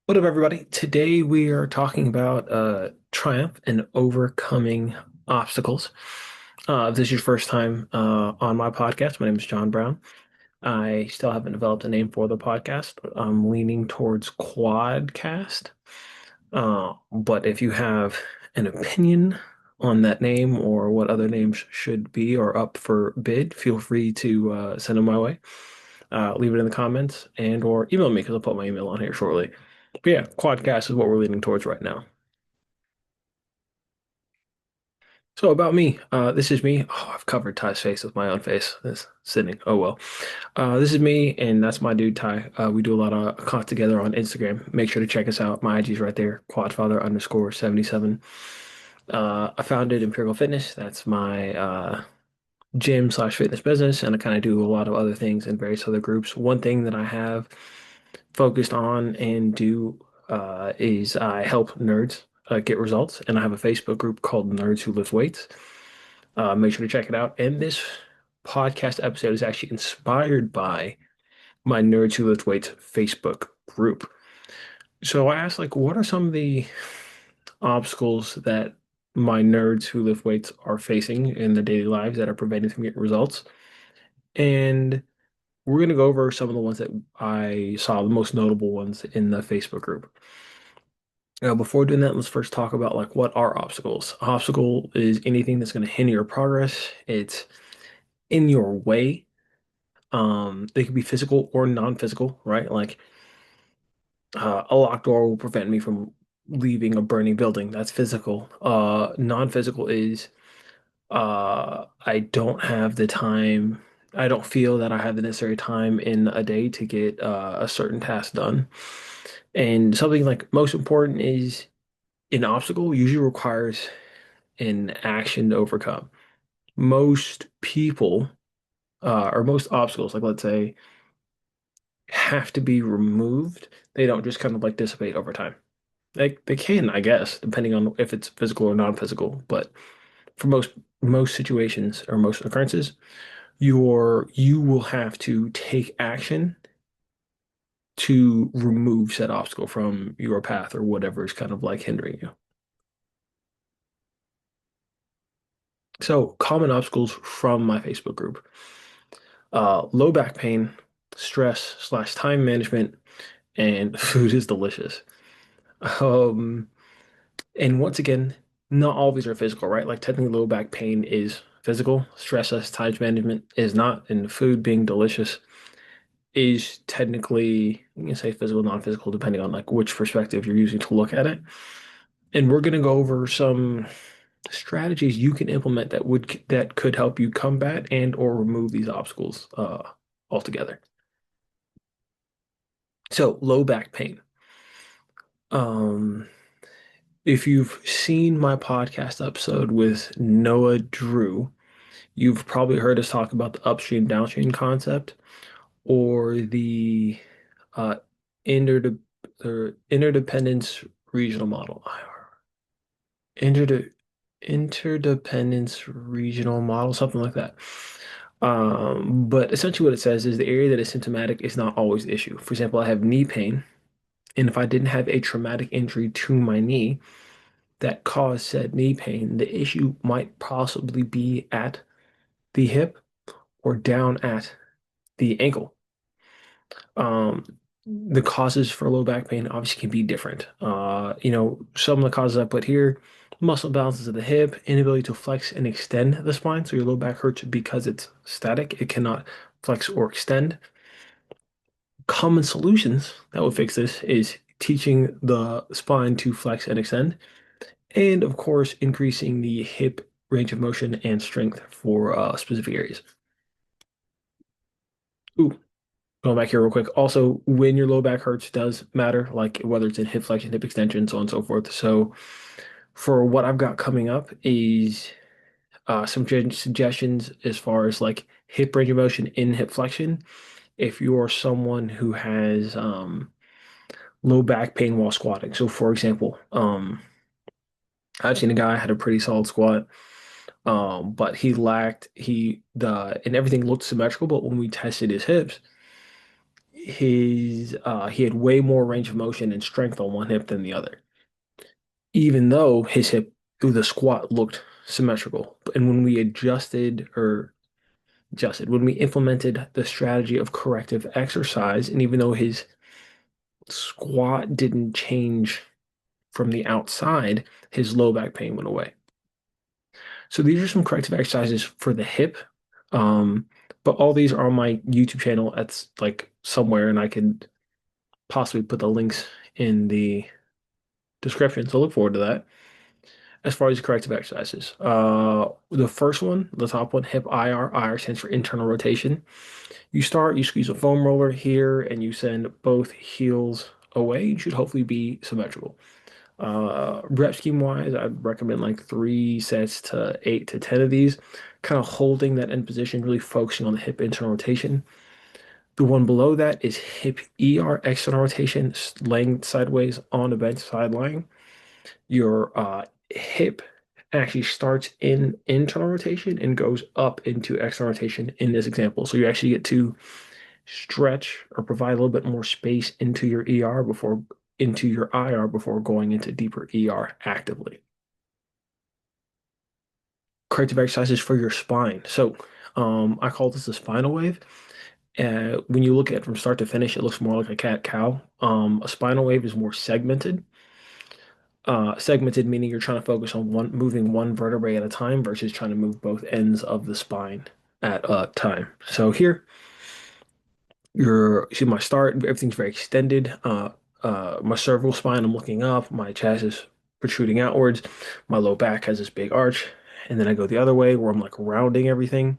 What up, everybody? Today we are talking about triumph and overcoming obstacles. If this is your first time on my podcast, my name is John Brown. I still haven't developed a name for the podcast. I'm leaning towards Quadcast. But if you have an opinion on that name or what other names should be or up for bid, feel free to send them my way. Leave it in the comments and or email me because I'll put my email on here shortly. But yeah, Quadcast is what we're leaning towards right now. So about me, this is me. Oh, I've covered Ty's face with my own face. This sitting. Oh well. This is me, and that's my dude Ty. We do a lot of content together on Instagram. Make sure to check us out. My IG's right there, quadfather_77. I founded Empirical Fitness. That's my gym slash fitness business, and I kind of do a lot of other things in various other groups. One thing that I have focused on and do is I help nerds get results, and I have a Facebook group called Nerds Who Lift Weights. Make sure to check it out. And this podcast episode is actually inspired by my Nerds Who Lift Weights Facebook group. So I asked, like, what are some of the obstacles that my nerds who lift weights are facing in their daily lives that are preventing them from getting results? And we're going to go over some of the ones that I saw, the most notable ones in the Facebook group. Before doing that, let's first talk about like what are obstacles. Obstacle is anything that's going to hinder your progress. It's in your way. They could be physical or non-physical, right? Like a locked door will prevent me from leaving a burning building. That's physical. Non-physical is I don't have the time. I don't feel that I have the necessary time in a day to get a certain task done. And something like most important is an obstacle usually requires an action to overcome. Most people, or most obstacles, like let's say, have to be removed. They don't just kind of like dissipate over time. They can, I guess, depending on if it's physical or non-physical. But for most situations or most occurrences, you will have to take action to remove said obstacle from your path or whatever is kind of like hindering you. So common obstacles from my Facebook group. Low back pain, stress slash time management, and food is delicious. Um, and once again, not all of these are physical, right? Like technically low back pain is physical, stress slash time management is not, and food being delicious is technically, you can say physical, non-physical, depending on like which perspective you're using to look at it. And we're gonna go over some strategies you can implement that could help you combat and or remove these obstacles altogether. So low back pain. Um, if you've seen my podcast episode with Noah Drew, you've probably heard us talk about the upstream downstream concept or the uh, interde interdependence regional model. Interde interdependence regional model, something like that. But essentially what it says is the area that is symptomatic is not always the issue. For example, I have knee pain, and if I didn't have a traumatic injury to my knee that caused said knee pain, the issue might possibly be at the hip or down at the ankle. Um, the causes for low back pain obviously can be different. Some of the causes I put here, muscle imbalances of the hip, inability to flex and extend the spine. So your low back hurts because it's static. It cannot flex or extend. Common solutions that will fix this is teaching the spine to flex and extend, and of course, increasing the hip range of motion and strength for specific areas. Ooh, going back here real quick. Also, when your low back hurts does matter, like whether it's in hip flexion, hip extension, so on and so forth. So for what I've got coming up is some suggestions as far as like hip range of motion in hip flexion. If you're someone who has low back pain while squatting. So for example, I've seen a guy had a pretty solid squat, but he lacked he the and everything looked symmetrical, but when we tested his hips, he had way more range of motion and strength on one hip than the other, even though his hip through the squat looked symmetrical. And when we when we implemented the strategy of corrective exercise, and even though his squat didn't change from the outside, his low back pain went away. So these are some corrective exercises for the hip. Um, but all these are on my YouTube channel. That's like somewhere, and I could possibly put the links in the description. So look forward to that. As far as corrective exercises, the first one, the top one, hip IR. IR stands for internal rotation. You squeeze a foam roller here, and you send both heels away. You should hopefully be symmetrical. Rep scheme wise, I'd recommend like 3 sets to 8 to 10 of these, kind of holding that end position, really focusing on the hip internal rotation. The one below that is hip ER external rotation, laying sideways on the bench, side lying. Your hip actually starts in internal rotation and goes up into external rotation in this example. So you actually get to stretch or provide a little bit more space into your IR before going into deeper ER actively. Corrective exercises for your spine. So I call this a spinal wave. When you look at it from start to finish, it looks more like a cat cow. A spinal wave is more segmented. Segmented meaning you're trying to focus on moving one vertebrae at a time versus trying to move both ends of the spine at a time. So here, see my start, everything's very extended. My cervical spine, I'm looking up, my chest is protruding outwards, my low back has this big arch, and then I go the other way where I'm like rounding everything,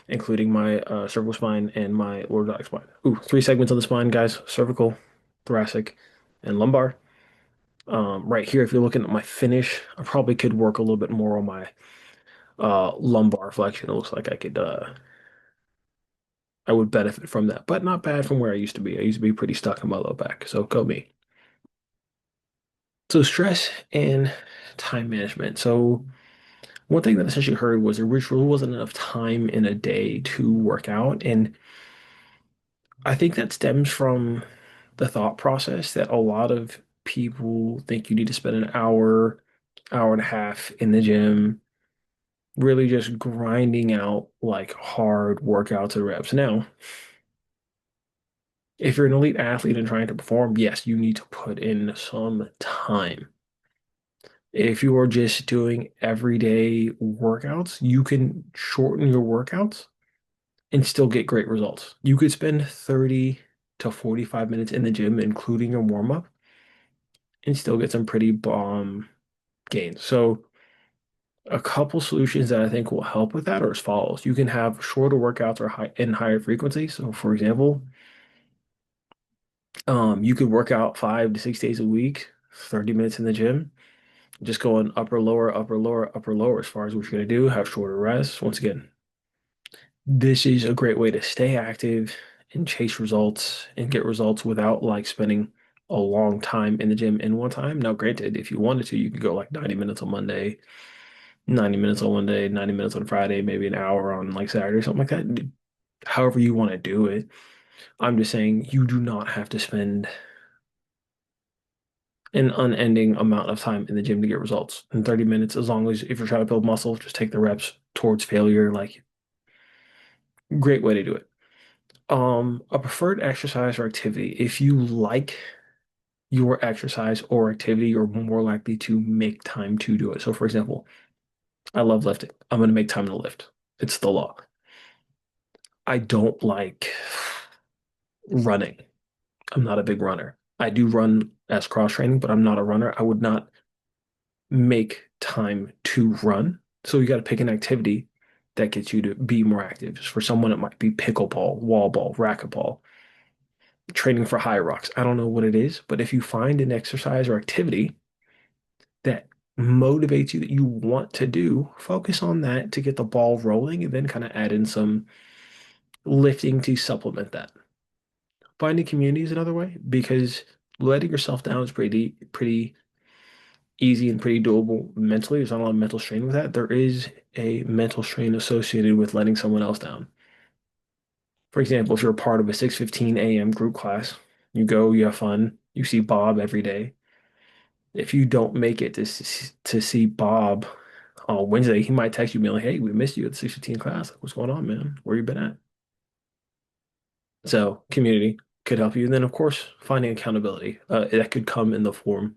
including my cervical spine and my lower back spine. Ooh, 3 segments of the spine, guys: cervical, thoracic, and lumbar. Right here, if you're looking at my finish, I probably could work a little bit more on my lumbar flexion. It looks like I would benefit from that, but not bad from where I used to be. I used to be pretty stuck in my low back, so go me. So stress and time management. So one thing that I essentially heard was there really wasn't enough time in a day to work out, and I think that stems from the thought process that a lot of people think you need to spend an hour, hour and a half in the gym, really just grinding out like hard workouts and reps. Now, if you're an elite athlete and trying to perform, yes, you need to put in some time. If you are just doing everyday workouts, you can shorten your workouts and still get great results. You could spend 30 to 45 minutes in the gym, including your warm up, and still get some pretty bomb gains. So, a couple solutions that I think will help with that are as follows. You can have shorter workouts or higher frequency. So, for example, you could work out 5 to 6 days a week, 30 minutes in the gym, just going upper, lower, upper, lower, upper, lower as far as what you're going to do, have shorter rests. Once again, this is a great way to stay active and chase results and get results without like spending a long time in the gym in one time. Now, granted, if you wanted to, you could go like 90 minutes on Monday, 90 minutes on Monday, 90 minutes on Friday, maybe an hour on like Saturday or something like that. However you want to do it. I'm just saying you do not have to spend an unending amount of time in the gym to get results in 30 minutes, as long as if you're trying to build muscle, just take the reps towards failure. Like, great way to do it. A preferred exercise or activity. If you like your exercise or activity, you're more likely to make time to do it. So, for example, I love lifting. I'm going to make time to lift. It's the law. I don't like running. I'm not a big runner. I do run as cross training, but I'm not a runner. I would not make time to run. So you got to pick an activity that gets you to be more active. For someone, it might be pickleball, wall ball, racquetball, training for high rocks. I don't know what it is, but if you find an exercise or activity that motivates you that you want to do, focus on that to get the ball rolling and then kind of add in some lifting to supplement that. Finding community is another way because letting yourself down is pretty easy and pretty doable mentally. There's not a lot of mental strain with that. There is a mental strain associated with letting someone else down. For example, if you're a part of a 6:15 a.m. group class, you go, you have fun, you see Bob every day. If you don't make it to see Bob on Wednesday, he might text you, be like, "Hey, we missed you at the 6:15 class. Like, what's going on, man? Where you been at?" So, community could help you. And then, of course, finding accountability. That could come in the form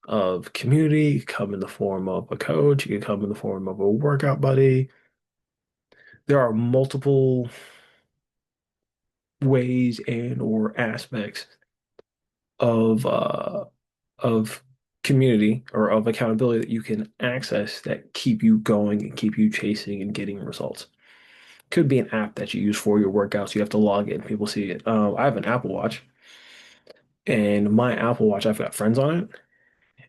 of community, come in the form of a coach, it could come in the form of a workout buddy. There are multiple ways and or aspects of of community or of accountability that you can access that keep you going and keep you chasing and getting results. Could be an app that you use for your workouts. You have to log in. People see it. I have an Apple Watch, and my Apple Watch, I've got friends on it.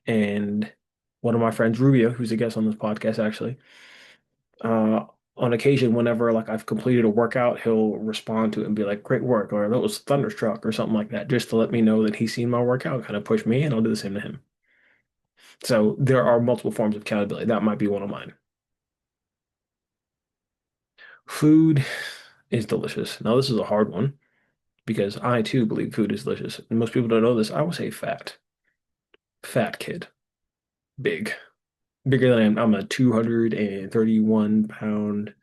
And one of my friends, Rubio, who's a guest on this podcast, actually, uh, on occasion, whenever like I've completed a workout, he'll respond to it and be like, "Great work," or "That was thunderstruck," or something like that, just to let me know that he's seen my workout, kind of push me, and I'll do the same to him. So there are multiple forms of accountability. That might be one of mine. Food is delicious. Now, this is a hard one because I too believe food is delicious. And most people don't know this. I would say fat. Fat kid. Big. Bigger than I am. I'm a 231 pound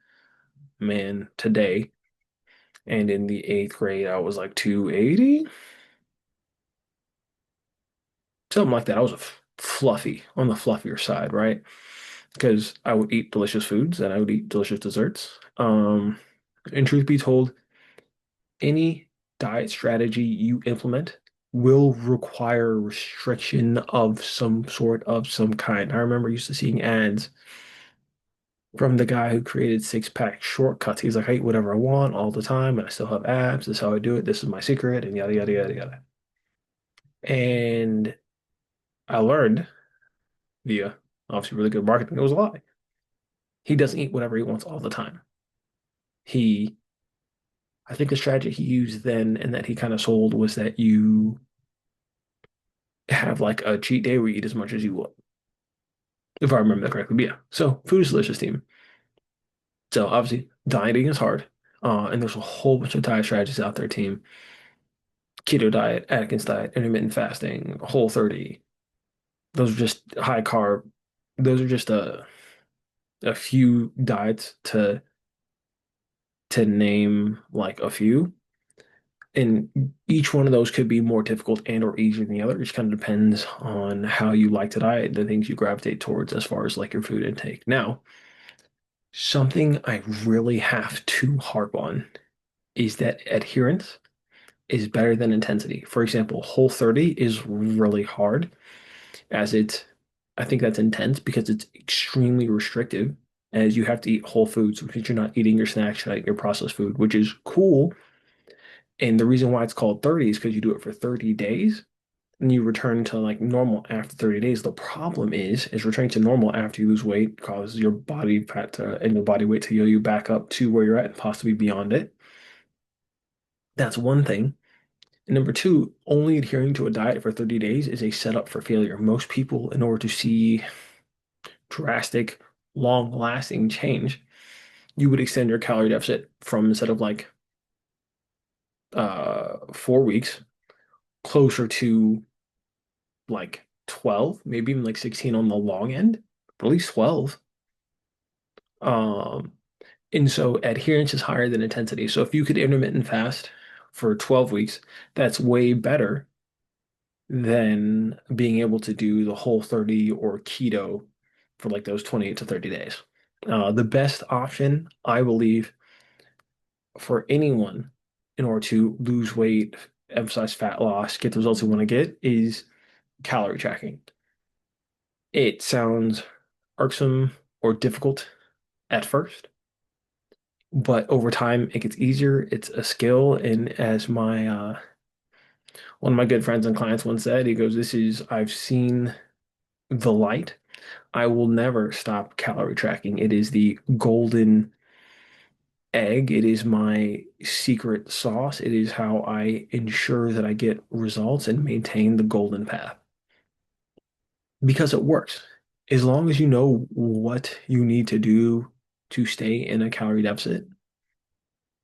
man today. And in the eighth grade, I was like 280, something like that. I was a fluffy, on the fluffier side, right? Because I would eat delicious foods and I would eat delicious desserts. And truth be told, any diet strategy you implement will require restriction of some sort of some kind. I remember used to seeing ads from the guy who created six pack shortcuts. He's like, I eat whatever I want all the time, and I still have abs. This is how I do it. This is my secret, and yada yada yada yada. And I learned via obviously really good marketing. It was a lie. He doesn't eat whatever he wants all the time. He, I think the strategy he used then and that he kind of sold was that you have like a cheat day where you eat as much as you want, if I remember that correctly. But yeah, so food is delicious, team. So obviously, dieting is hard, and there's a whole bunch of diet strategies out there, team. Keto diet, Atkins diet, intermittent fasting, Whole 30. Those are just high carb. Those are just a few diets to name like a few. And each one of those could be more difficult and or easier than the other. It just kind of depends on how you like to diet, the things you gravitate towards as far as like your food intake. Now, something I really have to harp on is that adherence is better than intensity. For example, Whole 30 is really hard as I think that's intense because it's extremely restrictive as you have to eat whole foods, which means you're not eating your snacks, you're not eating your processed food, which is cool. And the reason why it's called 30 is because you do it for 30 days and you return to like normal after 30 days. The problem is returning to normal after you lose weight causes your body fat to, and your body weight to yo-yo back up to where you're at and possibly beyond it. That's one thing. And number two, only adhering to a diet for 30 days is a setup for failure. Most people, in order to see drastic, long-lasting change, you would extend your calorie deficit from instead of like 4 weeks closer to like 12, maybe even like 16 on the long end, but at least 12. Um, and so adherence is higher than intensity. So if you could intermittent fast for 12 weeks, that's way better than being able to do the Whole 30 or keto for like those 28 to 30 days. The best option, I believe, for anyone in order to lose weight, emphasize fat loss, get the results you want to get is calorie tracking. It sounds irksome or difficult at first, but over time it gets easier. It's a skill, and as my one of my good friends and clients once said, he goes, "This is I've seen the light. I will never stop calorie tracking. It is the golden egg. It is my secret sauce. It is how I ensure that I get results and maintain the golden path because it works. As long as you know what you need to do to stay in a calorie deficit,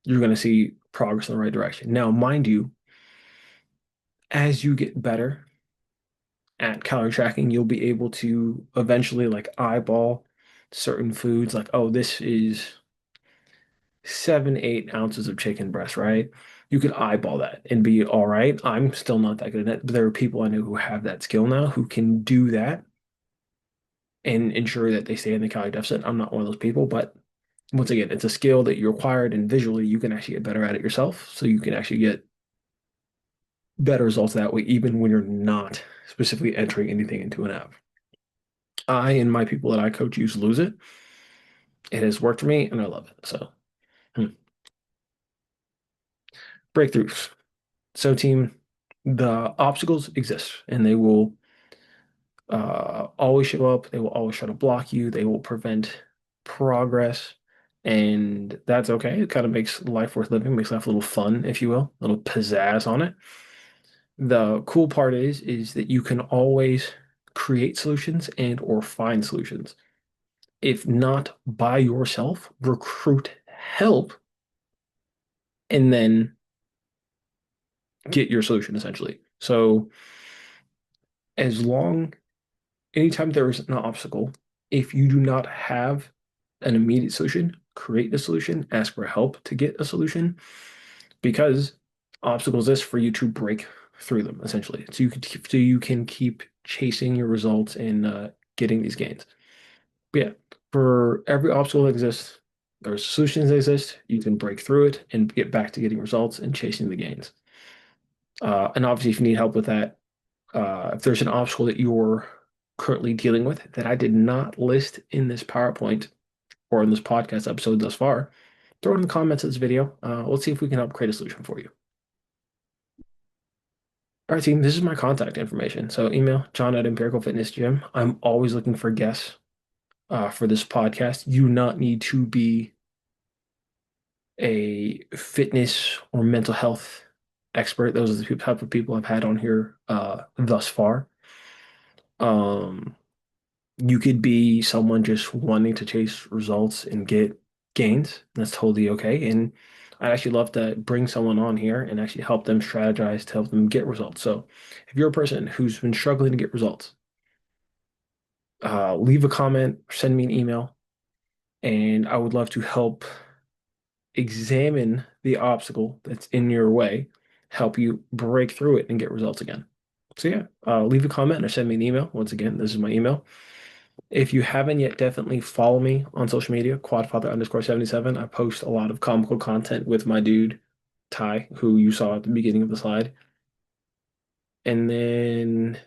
you're going to see progress in the right direction. Now, mind you, as you get better at calorie tracking, you'll be able to eventually like eyeball certain foods like, oh, this is 7, 8 ounces of chicken breast, right? You could eyeball that and be all right. I'm still not that good at it, but there are people I know who have that skill now who can do that and ensure that they stay in the calorie deficit. I'm not one of those people, but once again, it's a skill that you acquired and visually you can actually get better at it yourself. So you can actually get better results that way, even when you're not specifically entering anything into an app. I and my people that I coach use Lose It. It has worked for me and I love it. So, hmm. Breakthroughs. So, team, the obstacles exist and they will always show up. They will always try to block you. They will prevent progress. And that's okay. It kind of makes life worth living, makes life a little fun, if you will, a little pizzazz on it. The cool part is that you can always create solutions and or find solutions. If not by yourself, recruit help and then get your solution essentially. So as long anytime there is an obstacle, if you do not have an immediate solution, create a solution, ask for help to get a solution because obstacles is for you to break through them essentially. So you can keep chasing your results and getting these gains. But yeah, for every obstacle that exists, there's solutions that exist. You can break through it and get back to getting results and chasing the gains. And obviously, if you need help with that, if there's an obstacle that you're currently dealing with that I did not list in this PowerPoint or in this podcast episode thus far, throw it in the comments of this video. Let's see if we can help create a solution for you. All right, team, this is my contact information. So email John at Empirical Fitness Gym. I'm always looking for guests for this podcast. You do not need to be a fitness or mental health expert. Those are the type of people I've had on here thus far. Um, you could be someone just wanting to chase results and get gains. That's totally okay. And I'd actually love to bring someone on here and actually help them strategize to help them get results. So if you're a person who's been struggling to get results, leave a comment, send me an email, and I would love to help examine the obstacle that's in your way, help you break through it and get results again. So yeah, leave a comment or send me an email. Once again, this is my email. If you haven't yet, definitely follow me on social media, quadfather_77. I post a lot of comical content with my dude, Ty, who you saw at the beginning of the slide. And then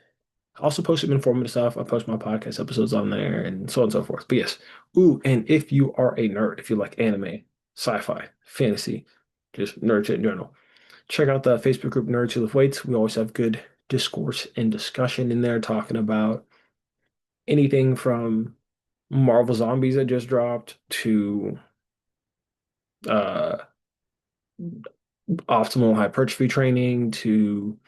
I also post some informative stuff. I post my podcast episodes on there and so on and so forth. But yes. Ooh, and if you are a nerd, if you like anime, sci-fi, fantasy, just nerd shit in general, check out the Facebook group Nerds Who Lift Weights. We always have good discourse and discussion in there talking about anything from Marvel Zombies that just dropped to uh optimal hypertrophy training to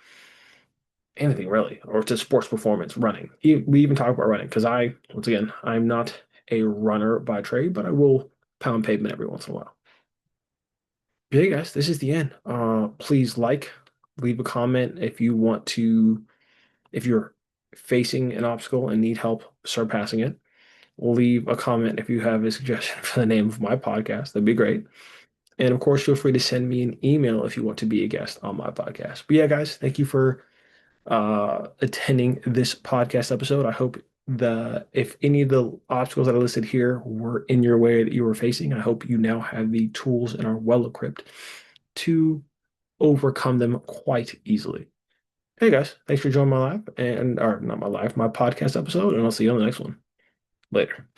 anything really, or to sports performance running. We even talk about running because once again, I'm not a runner by trade, but I will pound pavement every once in a while. But hey guys, this is the end. Please leave a comment if you want to, if you're facing an obstacle and need help surpassing it. Leave a comment if you have a suggestion for the name of my podcast. That'd be great. And of course, feel free to send me an email if you want to be a guest on my podcast. But yeah, guys, thank you for attending this podcast episode. I hope if any of the obstacles that I listed here were in your way that you were facing, I hope you now have the tools and are well equipped to overcome them quite easily. Hey guys, thanks for joining my live and or not my live, my podcast episode, and I'll see you on the next one. Later.